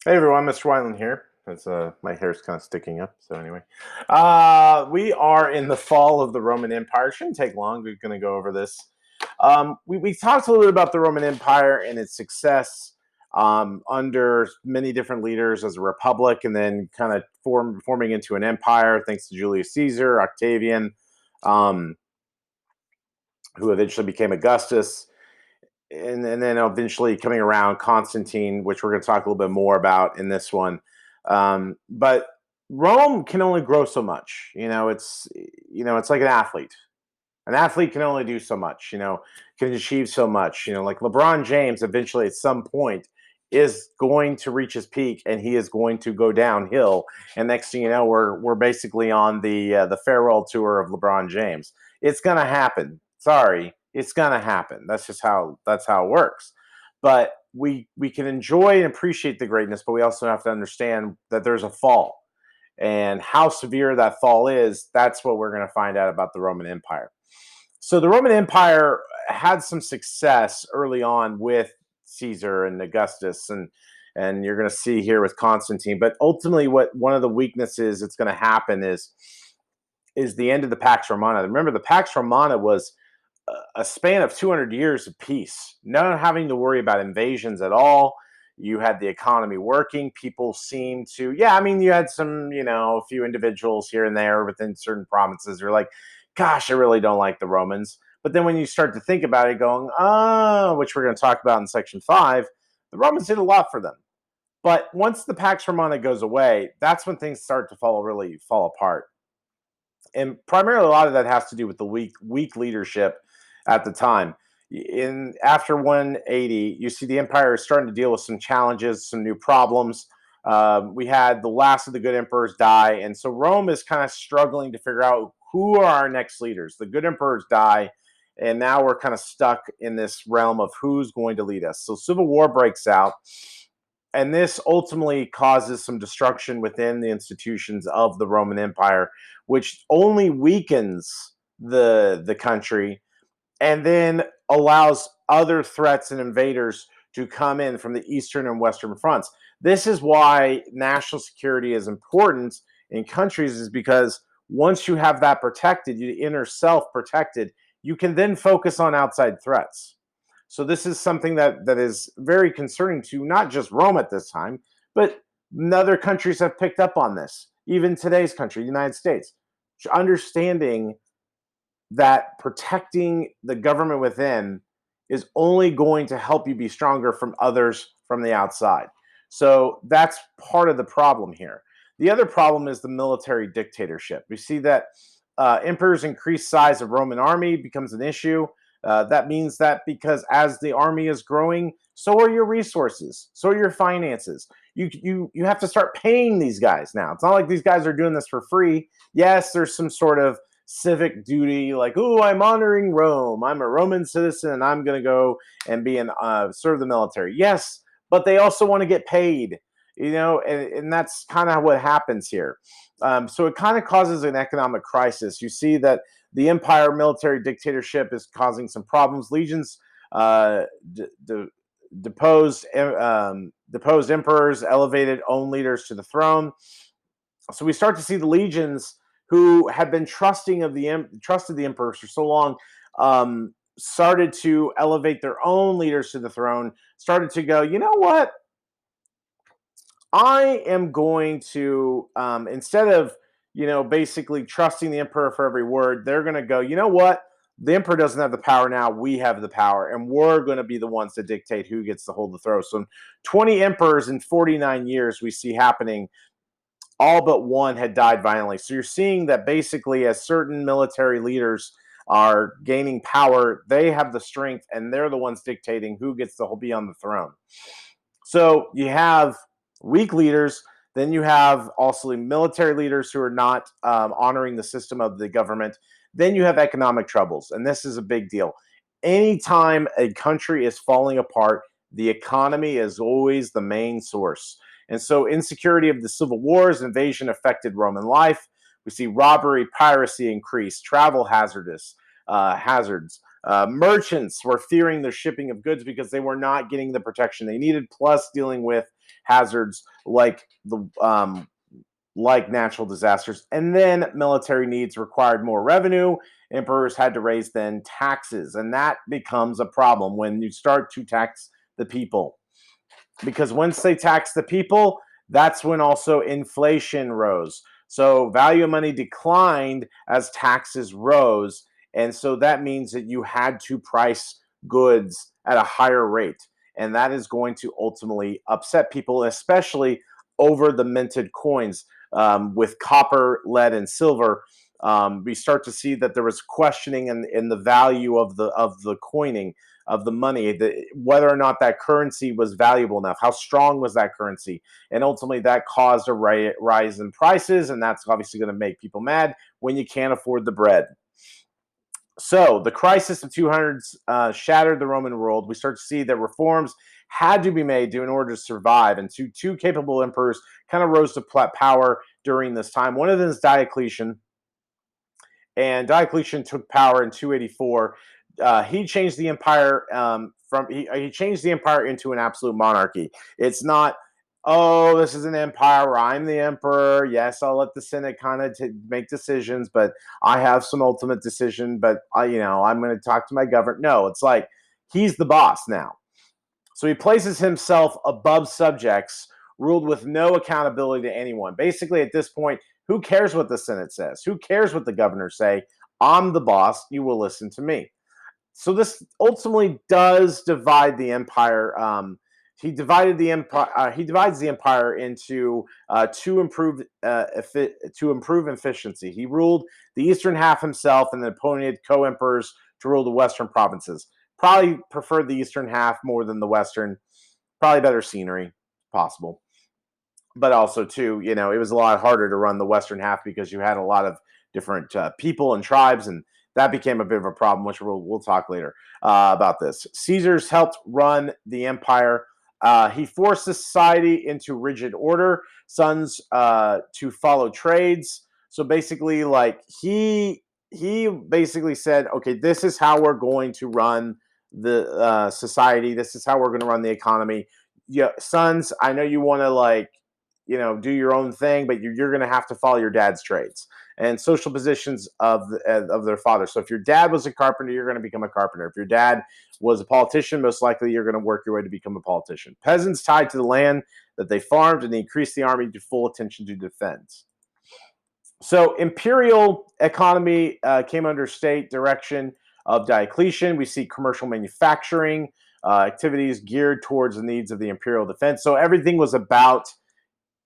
Hey everyone, Mr. Wyland here. As my hair's kind of sticking up. So anyway, we are in the fall of the Roman Empire. Shouldn't take long. We're going to go over this. We talked a little bit about the Roman Empire and its success under many different leaders as a republic, and then kind of forming into an empire thanks to Julius Caesar, Octavian, um, who eventually became Augustus, and then eventually coming around Constantine, which we're going to talk a little bit more about in this one. But Rome can only grow so much. It's like an athlete. An athlete can only do so much. Can achieve so much. Like LeBron James, eventually at some point is going to reach his peak, and he is going to go downhill. And next thing you know, we're basically on the farewell tour of LeBron James. It's gonna happen. Sorry, it's gonna happen. That's how it works. But we can enjoy and appreciate the greatness, but we also have to understand that there's a fall, and how severe that fall is. That's what we're going to find out about the Roman Empire. So the Roman Empire had some success early on with Caesar and Augustus, and you're going to see here with Constantine. But ultimately, what one of the weaknesses that's going to happen is the end of the Pax Romana. Remember, the Pax Romana was a span of 200 years of peace, not having to worry about invasions at all. You had the economy working. People seemed to, yeah, I mean, you had some, a few individuals here and there within certain provinces who are like, gosh, I really don't like the Romans. But then when you start to think about it, going, oh, which we're going to talk about in section 5, the Romans did a lot for them. But once the Pax Romana goes away, that's when things start to really fall apart. And primarily a lot of that has to do with the weak leadership at the time. In after 180, you see the empire is starting to deal with some challenges, some new problems. We had the last of the good emperors die, and so Rome is kind of struggling to figure out who are our next leaders. The good emperors die, and now we're kind of stuck in this realm of who's going to lead us. So civil war breaks out, and this ultimately causes some destruction within the institutions of the Roman Empire, which only weakens the country, and then allows other threats and invaders to come in from the eastern and western fronts. This is why national security is important in countries, is because once you have that protected, your inner self protected, you can then focus on outside threats. So this is something that is very concerning to not just Rome at this time, but other countries have picked up on this. Even today's country, the United States, understanding that protecting the government within is only going to help you be stronger from others from the outside. So that's part of the problem here. The other problem is the military dictatorship. We see that emperors' increased size of Roman army becomes an issue. That means that because as the army is growing, so are your resources, so are your finances. You have to start paying these guys now. It's not like these guys are doing this for free. Yes, there's some sort of civic duty, like, oh, I'm honoring Rome. I'm a Roman citizen, and I'm going to go and be serve the military. Yes, but they also want to get paid, and that's kind of what happens here. So it kind of causes an economic crisis. You see that the empire military dictatorship is causing some problems. Legions deposed emperors, elevated own leaders to the throne. So we start to see the legions who had been trusted the emperors for so long, started to elevate their own leaders to the throne, started to go, you know what? I am going to, instead of, basically trusting the emperor for every word, they're going to go, you know what? The emperor doesn't have the power now. We have the power, and we're going to be the ones to dictate who gets to hold the throne. So 20 emperors in 49 years we see happening, all but one had died violently. So you're seeing that basically, as certain military leaders are gaining power, they have the strength, and they're the ones dictating who gets to be on the throne. So you have weak leaders. Then you have also military leaders who are not honoring the system of the government. Then you have economic troubles, and this is a big deal. Anytime a country is falling apart, the economy is always the main source. And so insecurity of the civil wars, invasion affected Roman life. We see robbery, piracy increase, travel hazards. Merchants were fearing the shipping of goods because they were not getting the protection they needed, plus dealing with hazards like natural disasters. And then military needs required more revenue. Emperors had to raise then taxes, and that becomes a problem when you start to tax the people. Because once they tax the people, that's when also inflation rose. So value of money declined as taxes rose. And so that means that you had to price goods at a higher rate. And that is going to ultimately upset people, especially over the minted coins with copper, lead, and silver. We start to see that there was questioning in the value of the coining of the money, whether or not that currency was valuable enough, how strong was that currency, and ultimately that caused a rise in prices, and that's obviously going to make people mad when you can't afford the bread. So the crisis of 200s shattered the Roman world. We start to see that reforms had to be made in order to survive, and two capable emperors kind of rose to power during this time. One of them is Diocletian, and Diocletian took power in 284. He changed the empire he changed the empire into an absolute monarchy. It's not, oh, this is an empire where I'm the emperor. Yes, I'll let the Senate kind of make decisions, but I have some ultimate decision. But I'm going to talk to my governor. No, it's like he's the boss now. So he places himself above subjects, ruled with no accountability to anyone. Basically, at this point, who cares what the Senate says? Who cares what the governors say? I'm the boss. You will listen to me. So this ultimately does divide the empire. He divided the empire. He divides the empire into to improve efficiency. He ruled the eastern half himself, and then appointed co-emperors to rule the western provinces. Probably preferred the eastern half more than the western. Probably better scenery, possible. But also, too, it was a lot harder to run the western half because you had a lot of different people and tribes, and that became a bit of a problem, which we'll talk later about this. Caesar's helped run the empire. He forced society into rigid order, sons to follow trades. So basically, like he basically said, okay, this is how we're going to run the society. This is how we're going to run the economy. Yeah, sons, I know you want to do your own thing, but you're going to have to follow your dad's trades and social positions of their father. So if your dad was a carpenter, you're going to become a carpenter. If your dad was a politician, most likely you're going to work your way to become a politician. Peasants tied to the land that they farmed, and they increased the army to full attention to defense. So imperial economy came under state direction of Diocletian. We see commercial manufacturing activities geared towards the needs of the imperial defense. So everything was about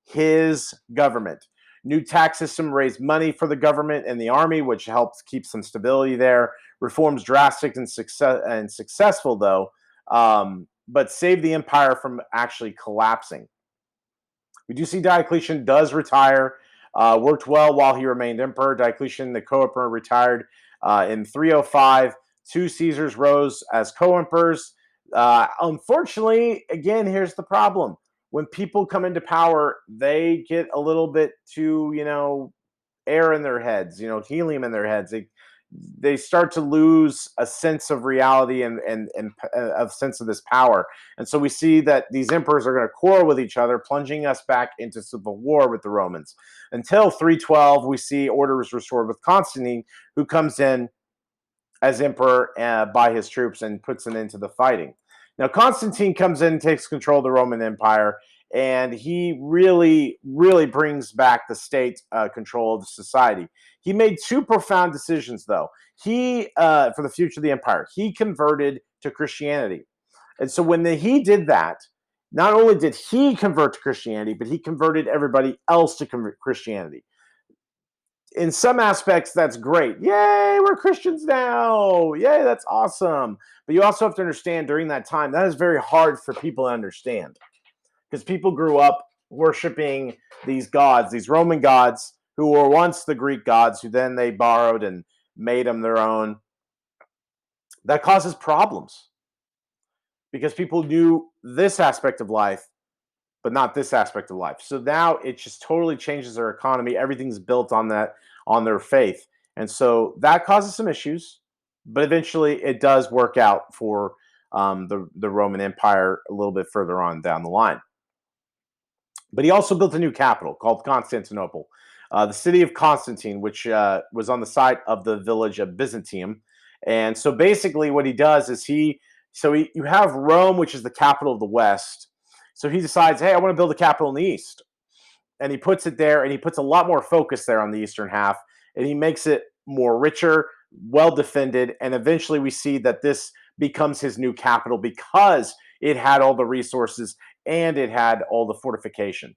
his government. New tax system raised money for the government and the army, which helps keep some stability there. Reforms drastic and successful, though, but saved the empire from actually collapsing. We do see Diocletian does retire, worked well while he remained emperor. Diocletian, the co-emperor, retired in 305. Two Caesars rose as co-emperors. Unfortunately, again, here's the problem. When people come into power, they get a little bit too, air in their heads, helium in their heads. They start to lose a sense of reality and a sense of this power. And so we see that these emperors are going to quarrel with each other, plunging us back into civil war with the Romans. Until 312, we see order is restored with Constantine, who comes in as emperor by his troops and puts an end to the fighting. Now, Constantine comes in and takes control of the Roman Empire, and he really, really brings back the state control of the society. He made two profound decisions, though. For the future of the empire, he converted to Christianity. And so when he did that, not only did he convert to Christianity, but he converted everybody else to Christianity. In some aspects, that's great. Yay, we're Christians now. Yay, that's awesome. But you also have to understand during that time, that is very hard for people to understand because people grew up worshiping these gods, these Roman gods who were once the Greek gods, who then they borrowed and made them their own. That causes problems because people knew this aspect of life, but not this aspect of life. So now it just totally changes their economy. Everything's built on that, on their faith. And so that causes some issues, but eventually it does work out for the Roman Empire a little bit further on down the line. But he also built a new capital called Constantinople, the city of Constantine, which was on the site of the village of Byzantium. And so basically, what he does is you have Rome, which is the capital of the West. So he decides, hey, I want to build a capital in the East, and he puts it there, and he puts a lot more focus there on the eastern half, and he makes it more richer, well defended, and eventually we see that this becomes his new capital because it had all the resources and it had all the fortification.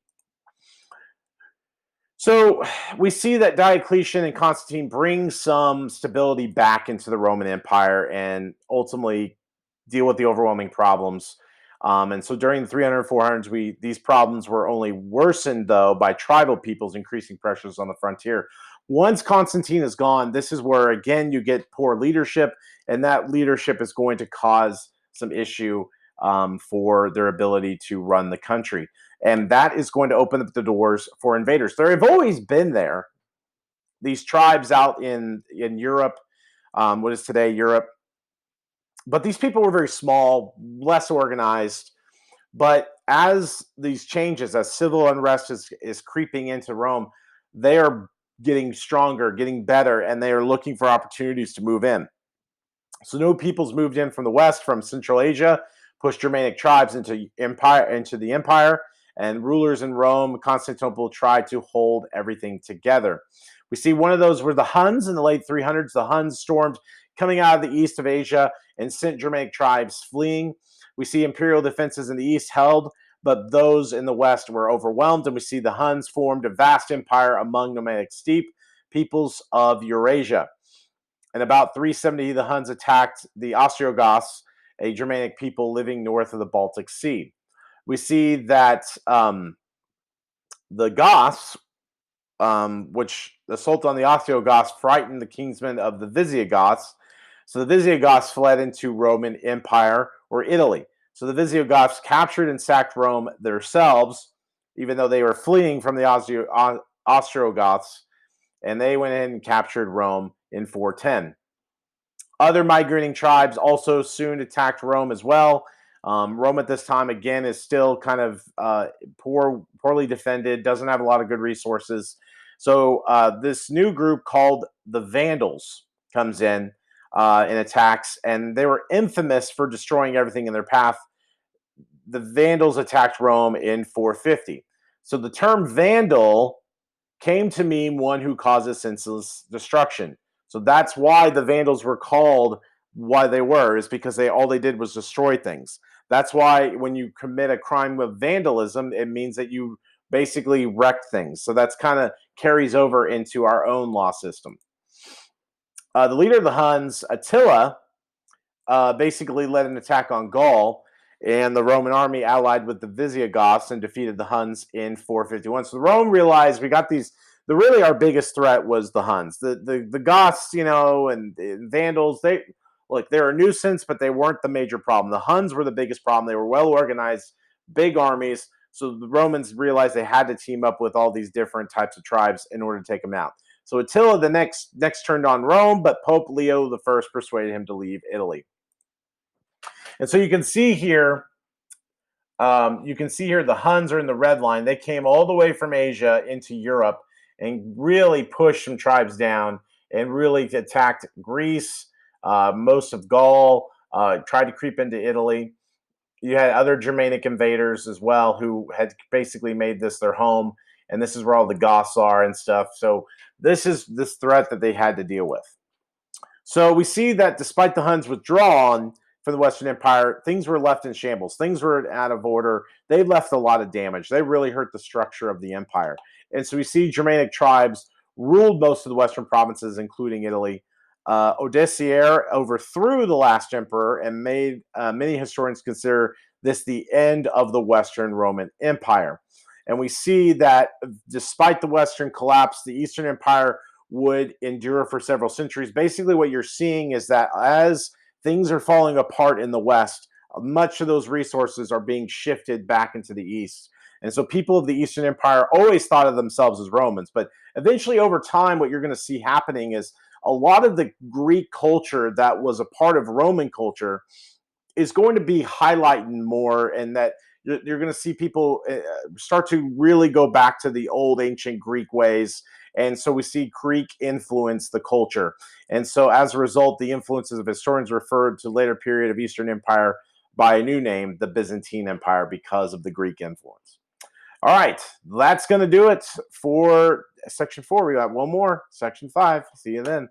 So we see that Diocletian and Constantine bring some stability back into the Roman Empire and ultimately deal with the overwhelming problems. And so during the 300 400s, these problems were only worsened, though, by tribal peoples increasing pressures on the frontier. Once Constantine is gone, this is where, again, you get poor leadership, and that leadership is going to cause some issue for their ability to run the country. And that is going to open up the doors for invaders. There have always been there. These tribes out in Europe, what is today Europe, but these people were very small, less organized. But as these changes, as civil unrest is creeping into Rome, they are getting stronger, getting better, and they are looking for opportunities to move in. So new peoples moved in from the west, from Central Asia, pushed Germanic tribes into the empire, and rulers in Rome, Constantinople, tried to hold everything together. We see one of those were the Huns in the late 300s. The Huns stormed coming out of the east of Asia and sent Germanic tribes fleeing. We see imperial defenses in the east held, but those in the west were overwhelmed, and we see the Huns formed a vast empire among nomadic steppe peoples of Eurasia. In about 370, the Huns attacked the Ostrogoths, a Germanic people living north of the Baltic Sea. We see that the Goths, which the Sultan of the Ostrogoths frightened the kingsmen of the Visigoths. So the Visigoths fled into Roman Empire or Italy. So the Visigoths captured and sacked Rome themselves, even though they were fleeing from the Ostrogoths, and they went in and captured Rome in 410. Other migrating tribes also soon attacked Rome as well. Rome at this time, again, is still kind of poorly defended, doesn't have a lot of good resources. So this new group called the Vandals comes in and attacks, and they were infamous for destroying everything in their path. The Vandals attacked Rome in 450. So the term Vandal came to mean one who causes senseless destruction. So that's why the Vandals were called why they were, is because all they did was destroy things. That's why when you commit a crime of vandalism, it means that you basically wrecked things. So that's kind of carries over into our own law system. The leader of the Huns, Attila, basically led an attack on Gaul, and the Roman army allied with the Visigoths and defeated the Huns in 451. So Rome realized we got these. Really, our biggest threat was the Huns. The Goths, and Vandals. They're a nuisance, but they weren't the major problem. The Huns were the biggest problem. They were well organized, big armies. So the Romans realized they had to team up with all these different types of tribes in order to take them out. So Attila the next turned on Rome, but Pope Leo I persuaded him to leave Italy. And so you can see here, the Huns are in the red line. They came all the way from Asia into Europe and really pushed some tribes down and really attacked Greece, most of Gaul, tried to creep into Italy. You had other Germanic invaders as well who had basically made this their home, and this is where all the Goths are and stuff. So this is this threat that they had to deal with. So we see that despite the Huns withdrawing from the Western Empire, things were left in shambles. Things were out of order. They left a lot of damage. They really hurt the structure of the empire. And so we see Germanic tribes ruled most of the Western provinces, including Italy. Odoacer overthrew the last emperor and made many historians consider this the end of the Western Roman Empire. And we see that despite the Western collapse, the Eastern Empire would endure for several centuries. Basically, what you're seeing is that as things are falling apart in the West, much of those resources are being shifted back into the East. And so people of the Eastern Empire always thought of themselves as Romans. But eventually, over time, what you're going to see happening is a lot of the Greek culture that was a part of Roman culture is going to be highlighting more, and that you're going to see people start to really go back to the old ancient Greek ways. And so we see Greek influence the culture. And so as a result, the influences of historians referred to later period of Eastern Empire by a new name, the Byzantine Empire, because of the Greek influence. All right, that's going to do it for section 4. We got one more, section 5. See you then.